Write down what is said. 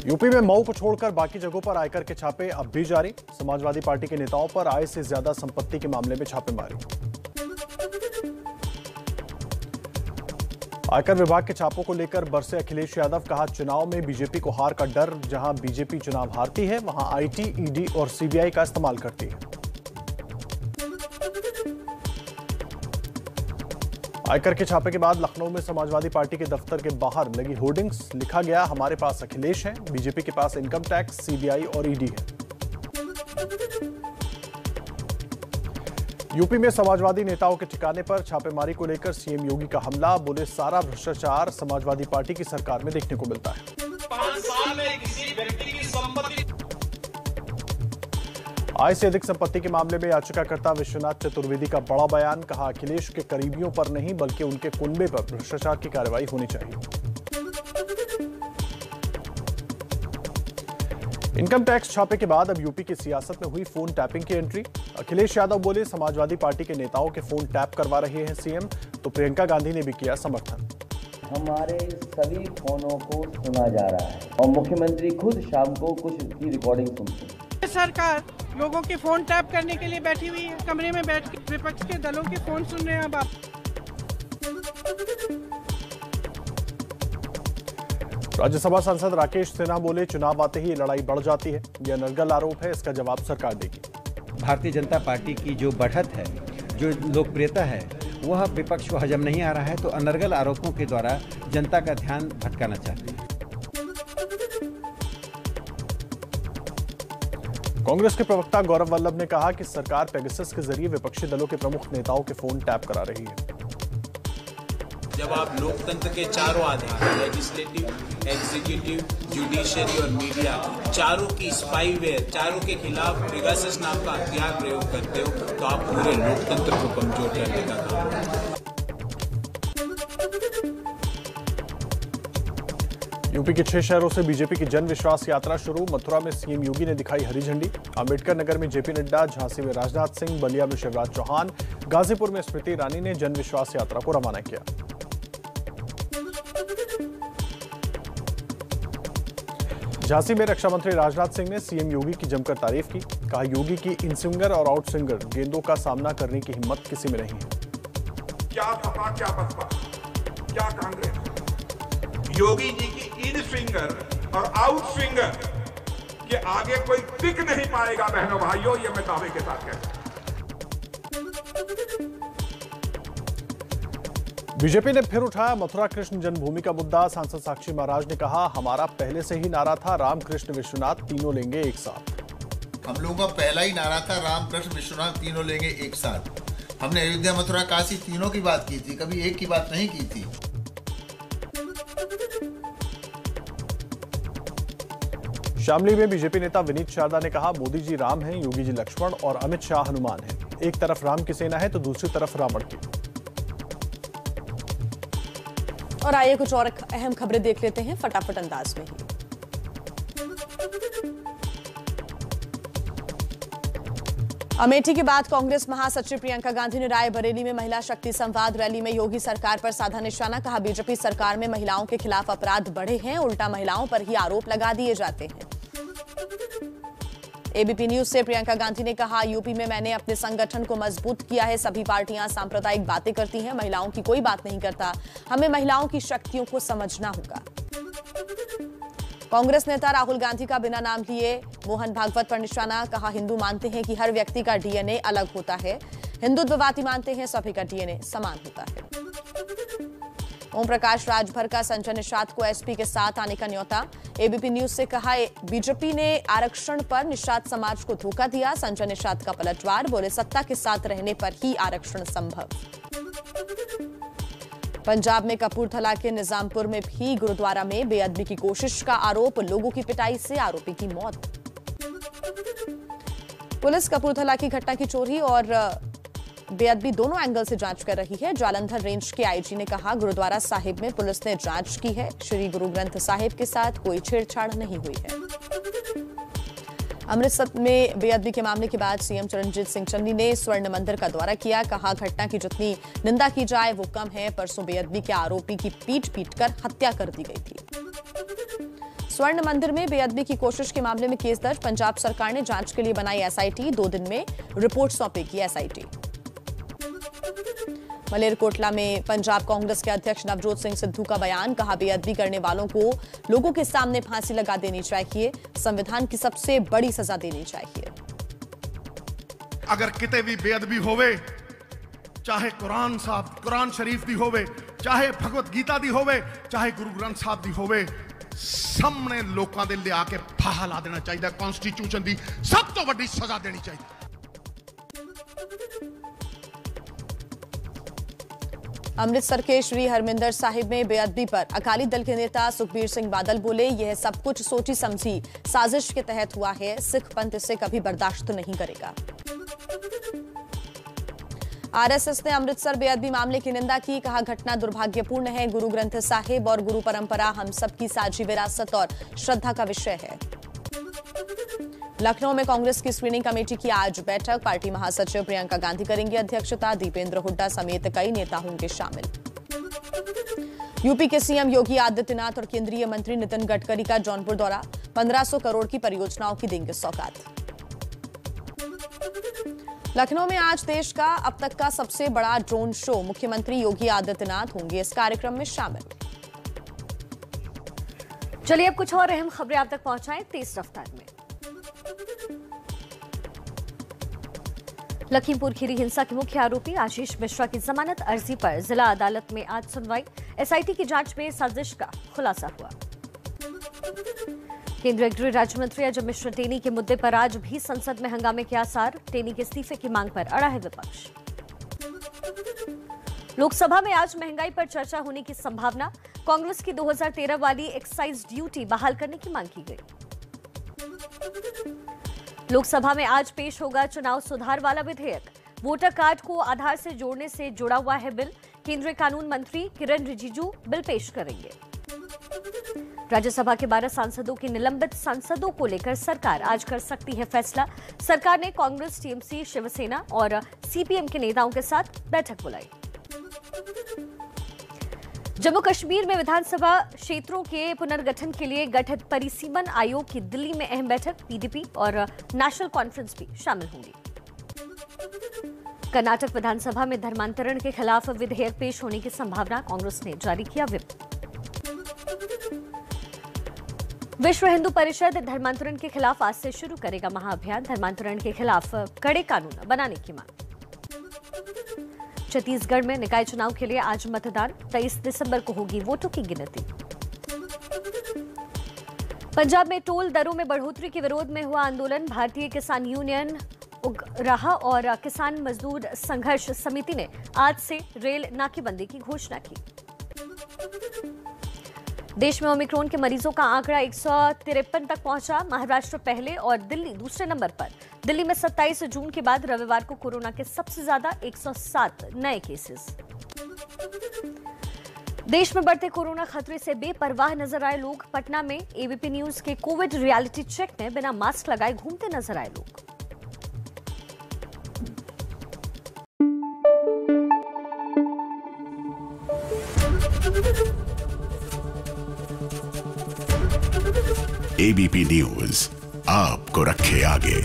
UP में मऊ को छोड़कर बाकी जगहों पर आयकर के छापे अब भी जारी। समाजवादी पार्टी के नेताओं पर आय से ज्यादा संपत्ति के मामले में छापेमारी। आयकर विभाग के छापों को लेकर बरसे अखिलेश यादव, कहा चुनाव में बीजेपी को हार का डर। जहां बीजेपी चुनाव हारती है वहां आईटी, ईडी और सीबीआई का इस्तेमाल करती है। आयकर के छापे के बाद लखनऊ में समाजवादी पार्टी के दफ्तर के बाहर लगी होर्डिंग्स, लिखा गया हमारे पास अखिलेश है, बीजेपी के पास इनकम टैक्स, सीबीआई और ईडी है। यूपी में समाजवादी नेताओं के ठिकाने पर छापेमारी को लेकर सीएम योगी का हमला, बोले सारा भ्रष्टाचार समाजवादी पार्टी की सरकार में देखने को मिलता है। 5 साल में किसी व्यक्ति की संपत्ति आय से अधिक संपत्ति के मामले में याचिकाकर्ता विश्वनाथ चतुर्वेदी का बड़ा बयान, कहा अखिलेश के करीबियों पर नहीं बल्कि उनके कुनबे पर भ्रष्टाचार की कार्रवाई होनी चाहिए। इनकम टैक्स छापे के बाद अब यूपी की सियासत में हुई फोन टैपिंग की एंट्री। अखिलेश यादव बोले समाजवादी पार्टी के नेताओं के फोन टैप करवा रहे हैं सीएम, तो प्रियंका गांधी ने भी किया समर्थन। हमारे सभी फोनों को सुना जा रहा है और मुख्यमंत्री खुद शाम को कुछ की रिकॉर्डिंग सुनते हैं। सरकार लोगों के फोन टैप करने के लिए बैठी हुई है, कमरे में बैठ के विपक्ष के दलों के फोन सुन रहे हैं अब आप। राज्यसभा सांसद राकेश सिन्हा बोले चुनाव आते ही लड़ाई बढ़ जाती है, यह अनर्गल आरोप है, इसका जवाब सरकार देगी। भारतीय जनता पार्टी की जो बढ़त है, जो लोकप्रियता है, वह विपक्ष को हजम नहीं आ रहा है, तो अनर्गल आरोपों के द्वारा जनता का ध्यान भटकाना चाहते हैं। कांग्रेस के प्रवक्ता गौरव वल्लभ ने कहा कि सरकार पेगासस के जरिए विपक्षी दलों के प्रमुख नेताओं के फोन टैप करा रही है। जब आप लोकतंत्र के चारों आधार लेजिस्लेटिव, एग्जीक्यूटिव, जुडिशरी और मीडिया चारों की स्पाईवेयर, चारों के खिलाफ पेगासस नाम का हथियार प्रयोग करते हो तो आप पूरे लोकतंत्र को कमजोर करने का काम करते हो। यूपी के 6 शहरों से बीजेपी की जन विश्वास यात्रा शुरू। मथुरा में सीएम योगी ने दिखाई हरी झंडी। अंबेडकर नगर में जेपी नड्डा, झांसी में राजनाथ सिंह, बलिया में शिवराज चौहान, गाजीपुर में स्मृति ईरानी ने जन विश्वास यात्रा को रवाना किया। झांसी में रक्षा मंत्री राजनाथ सिंह ने सीएम योगी की जमकर तारीफ की, कहा योगी की इन स्विंगर और आउट स्विंगर गेंदों का सामना करने की हिम्मत किसी में नहीं है। क्या सपा, क्या बसपा, क्या कांग्रेस, योगी जी की इन स्विंगर और आउट स्विंगर के आगे कोई टिक नहीं पाएगा बहनों भाइयों, ये मैं दावे के साथ कहता हूं। बीजेपी ने फिर उठाया मथुरा कृष्ण जन्मभूमि का मुद्दा। सांसद साक्षी महाराज ने कहा हमारा पहले से ही नारा था राम कृष्ण विश्वनाथ तीनों लेंगे एक साथ। हम लोगों का पहला ही नारा था राम कृष्ण विश्वनाथ तीनों लेंगे एक साथ। हमने अयोध्या, मथुरा, काशी तीनों की बात की थी, कभी एक की बात नहीं की थी। शामली में बीजेपी नेता विनीत शारदा ने कहा मोदी जी राम हैं, योगी जी लक्ष्मण और अमित शाह हनुमान हैं। एक तरफ राम की सेना है तो दूसरी तरफ रावण की। और आइए कुछ और अहम खबरें देख लेते हैं फटाफट अंदाज में ही। अमेठी के बाद कांग्रेस महासचिव प्रियंका गांधी ने रायबरेली में महिला शक्ति संवाद रैली में योगी सरकार पर साधा निशाना, कहा बीजेपी सरकार में महिलाओं के खिलाफ अपराध बढ़े हैं, उल्टा महिलाओं पर ही आरोप लगा दिए जाते हैं। एबीपी न्यूज से प्रियंका गांधी ने कहा यूपी में मैंने अपने संगठन को मजबूत किया है, सभी पार्टियां सांप्रदायिक बातें करती हैं, महिलाओं की कोई बात नहीं करता, हमें महिलाओं की शक्तियों को समझना होगा। कांग्रेस नेता राहुल गांधी का बिना नाम लिए मोहन भागवत पर निशाना, कहा हिंदू मानते हैं कि हर व्यक्ति का डीएनए अलग होता है, हिंदुत्ववादी मानते हैं सभी का डीएनए समान होता है। ओम प्रकाश राजभर का संजय निषाद को एसपी के साथ आने का न्योता। एबीपी न्यूज से कहा बीजेपी ने आरक्षण पर निषाद समाज को धोखा दिया, संजय निषाद का पलटवार, बोले सत्ता के साथ रहने पर ही आरक्षण संभव। पंजाब में कपूरथला के निजामपुर में भी गुरुद्वारा में बेअदबी की कोशिश का आरोप, लोगों की पिटाई से आरोपी की मौत। पुलिस कपूरथला की घटना की चोरी और बेअदबी दोनों एंगल से जांच कर रही है। जालंधर रेंज के आईजी ने कहा गुरुद्वारा साहिब में पुलिस ने जांच की है, श्री गुरु ग्रंथ साहिब के साथ कोई छेड़छाड़ नहीं हुई है। अमृतसर में बेअदबी के मामले के बाद सीएम चरणजीत सिंह चन्नी ने स्वर्ण मंदिर का दौरा किया। कहा, घटना की जितनी निंदा की जाए वो कम है। परसों बेअदबी के आरोपी की पीट कर हत्या कर दी गई थी। स्वर्ण मंदिर में बेअदबी की कोशिश के मामले में केस दर्ज। पंजाब सरकार ने जांच के लिए बनाई एसआईटी। 2 दिन में रिपोर्ट सौंपेगी एसआईटी। मलेरकोटला में पंजाब कांग्रेस के अध्यक्ष नवजोत सिंह सिद्धू का बयान। कहा, बेअदबी करने वालों को लोगों के सामने फांसी लगा देनी चाहिए। संविधान की सबसे बड़ी सजा देनी चाहिए। अगर किते भी बेअदबी होवे, चाहे कुरान शरीफ दी होवे, चाहे भगवत गीता दी होवे, चाहे गुरु ग्रंथ साहब दी होवे, सामने लोगों दे लिया के फाहा ला देना चाहिए। कॉन्स्टिट्यूशन दी सब तो बड़ी सजा देनी चाहिए। अमृतसर के श्री हरमिंदर साहिब में बेअदबी पर अकाली दल के नेता सुखबीर सिंह बादल बोले, यह सब कुछ सोची समझी साजिश के तहत हुआ है। सिख पंथ इसे कभी बर्दाश्त नहीं करेगा। आरएसएस ने अमृतसर बेअदबी मामले की निंदा की। कहा, घटना दुर्भाग्यपूर्ण है। गुरु ग्रंथ साहिब और गुरु परंपरा हम सबकी साझी विरासत और श्रद्धा का विषय है। लखनऊ में कांग्रेस की स्क्रीनिंग कमेटी की आज बैठक। पार्टी महासचिव प्रियंका गांधी करेंगी अध्यक्षता। दीपेंद्र हुड्डा समेत कई नेता होंगे शामिल। यूपी के सीएम योगी आदित्यनाथ और केंद्रीय मंत्री नितिन गडकरी का जौनपुर दौरा। 1500 करोड़ की परियोजनाओं की देंगे सौगात। लखनऊ में आज देश का अब तक का सबसे बड़ा ड्रोन शो। मुख्यमंत्री योगी आदित्यनाथ होंगे इस कार्यक्रम में शामिल। चलिए अब कुछ और अहम खबरें आप तक पहुंचाएं तेज रफ्तार में। लखीमपुर खीरी हिंसा के मुख्य आरोपी आशीष मिश्रा की जमानत अर्जी पर जिला अदालत में आज सुनवाई। एसआईटी की जांच में साजिश का खुलासा हुआ। केंद्रीय गृह राज्य मंत्री अजय मिश्रा टेनी के मुद्दे पर आज भी संसद में हंगामे के आसार। टेनी के इस्तीफे की मांग पर अड़ा है विपक्ष। लोकसभा में आज महंगाई पर चर्चा होने की संभावना। कांग्रेस की 2013 वाली एक्साइज ड्यूटी बहाल करने की मांग की गई। लोकसभा में आज पेश होगा चुनाव सुधार वाला विधेयक। वोटर कार्ड को आधार से जोड़ने से जुड़ा हुआ है बिल। केंद्रीय कानून मंत्री किरण रिजिजू बिल पेश करेंगे। राज्यसभा के 12 सांसदों के निलंबित सांसदों को लेकर सरकार आज कर सकती है फैसला। सरकार ने कांग्रेस, टीएमसी, शिवसेना और सीपीएम के नेताओं के साथ बैठक बुलाई। जम्मू कश्मीर में विधानसभा क्षेत्रों के पुनर्गठन के लिए गठित परिसीमन आयोग की दिल्ली में अहम बैठक। पीडीपी और नेशनल कॉन्फ्रेंस भी शामिल होंगी। कर्नाटक विधानसभा में धर्मांतरण के खिलाफ विधेयक पेश होने की संभावना। कांग्रेस ने जारी किया व्हिप। विश्व हिंदू परिषद धर्मांतरण के खिलाफ आज से शुरू करेगा महाअभियान। धर्मांतरण के खिलाफ कड़े कानून बनाने की मांग। छत्तीसगढ़ में निकाय चुनाव के लिए आज मतदान। 23 दिसंबर को होगी वोटों की गिनती। पंजाब में टोल दरों में बढ़ोतरी के विरोध में हुआ आंदोलन। भारतीय किसान यूनियन, उग्राहा और किसान मजदूर संघर्ष समिति ने आज से रेल नाकेबंदी की घोषणा की। देश में ओमिक्रॉन के मरीजों का आंकड़ा 153 तक पहुंचा। महाराष्ट्र पहले और दिल्ली दूसरे नंबर पर। दिल्ली में 27 जून के बाद रविवार को कोरोना के सबसे ज्यादा 107 नए केसेस। देश में बढ़ते कोरोना खतरे से बेपरवाह नजर आए लोग। पटना में एबीपी न्यूज के कोविड रियलिटी चेक में बिना मास्क लगाए घूमते नजर आए लोग। एबीपी न्यूज आपको रखे आगे।